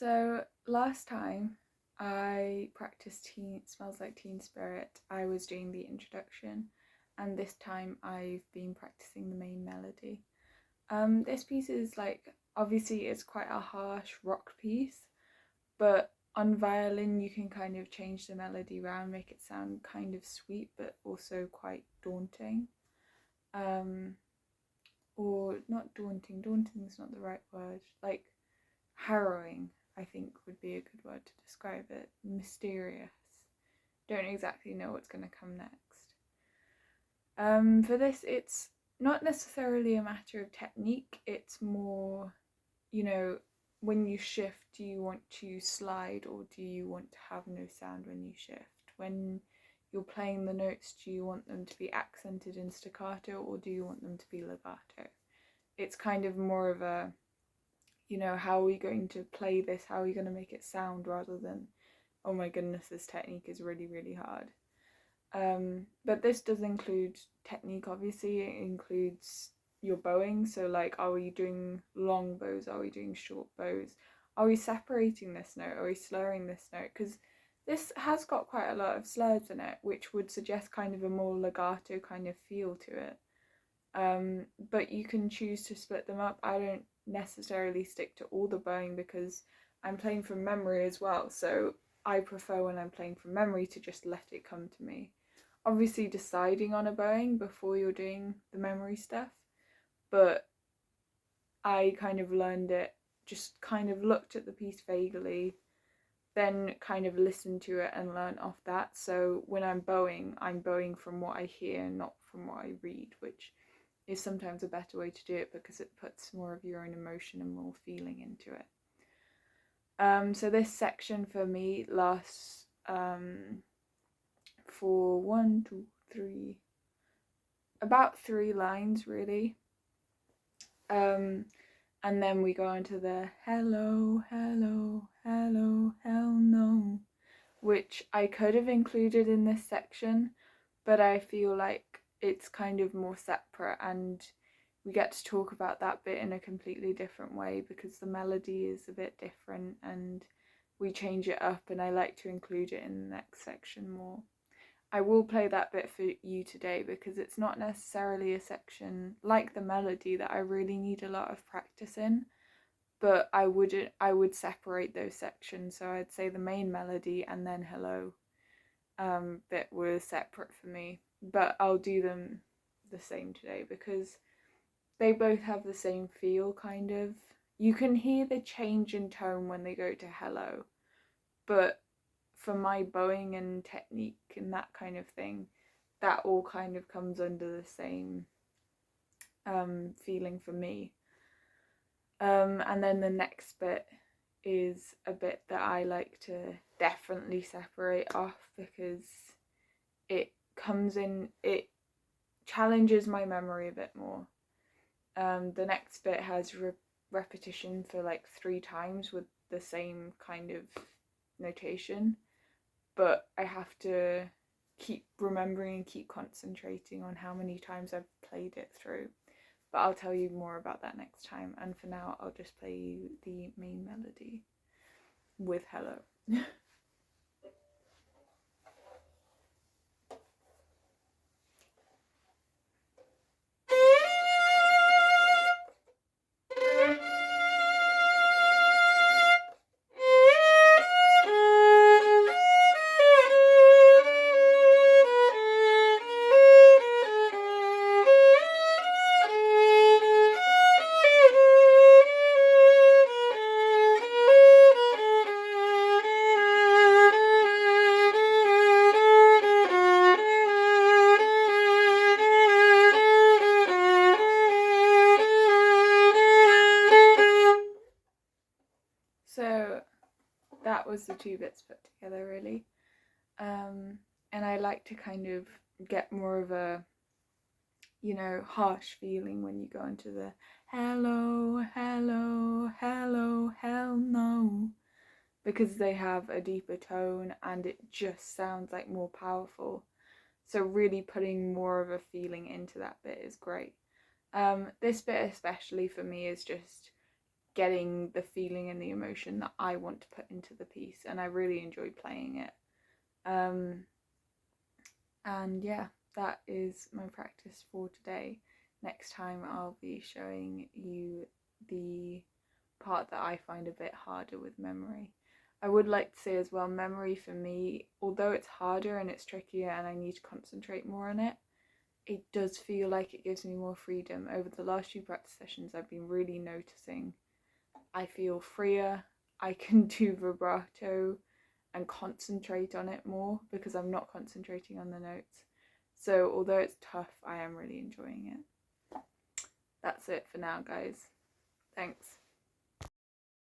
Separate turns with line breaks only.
So last time I practiced Smells Like Teen Spirit, I was doing the introduction, and this time I've been practicing the main melody. This piece is obviously it's quite a harsh rock piece, but on violin you can kind of change the melody around, make it sound kind of sweet but also quite daunting. Or not daunting, daunting is not the right word, like harrowing, I think would be a good word to describe it. Mysterious. Don't exactly know what's going to come next. For this, it's not necessarily a matter of technique, it's more, when you shift, do you want to slide or do you want to have no sound when you shift? When you're playing the notes, do you want them to be accented in staccato or do you want them to be legato? It's kind of more of a, how are we going to play this? How are we going to make it sound, rather than, oh my goodness, this technique is really, really hard. But this does include technique, obviously. It includes your bowing. So are we doing long bows? Are we doing short bows? Are we separating this note? Are we slurring this note? Because this has got quite a lot of slurs in it, which would suggest kind of a more legato kind of feel to it. But you can choose to split them up. I don't necessarily stick to all the bowing because I'm playing from memory as well, so I prefer when I'm playing from memory to just let it come to me. Obviously deciding on a bowing before you're doing the memory stuff, but I kind of learned it, just kind of looked at the piece vaguely, then kind of listened to it and learned off that. So when I'm bowing from what I hear, not from what I read, which is sometimes a better way to do it because it puts more of your own emotion and more feeling into it. So this section for me lasts for about 3 lines really. And then we go into the hello, hello, hello, hell no, which I could have included in this section, but I feel like it's kind of more separate and we get to talk about that bit in a completely different way because the melody is a bit different and we change it up, and I like to include it in the next section more. I will play that bit for you today because it's not necessarily a section like the melody that I really need a lot of practice in, but I would separate those sections. So I'd say the main melody and then hello bit were separate for me, but I'll do them the same today because they both have the same feel, kind of. You can hear the change in tone when they go to hello, but for my bowing and technique and that kind of thing, that all kind of comes under the same feeling for me. And then the next bit is a bit that I like to definitely separate off because it challenges my memory a bit more. The next bit has repetition for 3 times with the same kind of notation, but I have to keep remembering and keep concentrating on how many times I've played it through. But I'll tell you more about that next time, and for now I'll just play you the main melody with hello. So that was the 2 bits put together really, and I like to kind of get more of a harsh feeling when you go into the hello, hello, hello, hell no, because they have a deeper tone and it just sounds like more powerful. So really putting more of a feeling into that bit is great. This bit especially for me is just getting the feeling and the emotion that I want to put into the piece, and I really enjoy playing it. And yeah, that is my practice for today. Next time I'll be showing you the part that I find a bit harder with memory. I would like to say as well, memory for me, although it's harder and it's trickier and I need to concentrate more on it, it does feel like it gives me more freedom. Over the last few practice sessions, I've been really noticing I feel freer, I can do vibrato and concentrate on it more because I'm not concentrating on the notes. So although it's tough, I am really enjoying it. That's it for now, guys. Thanks.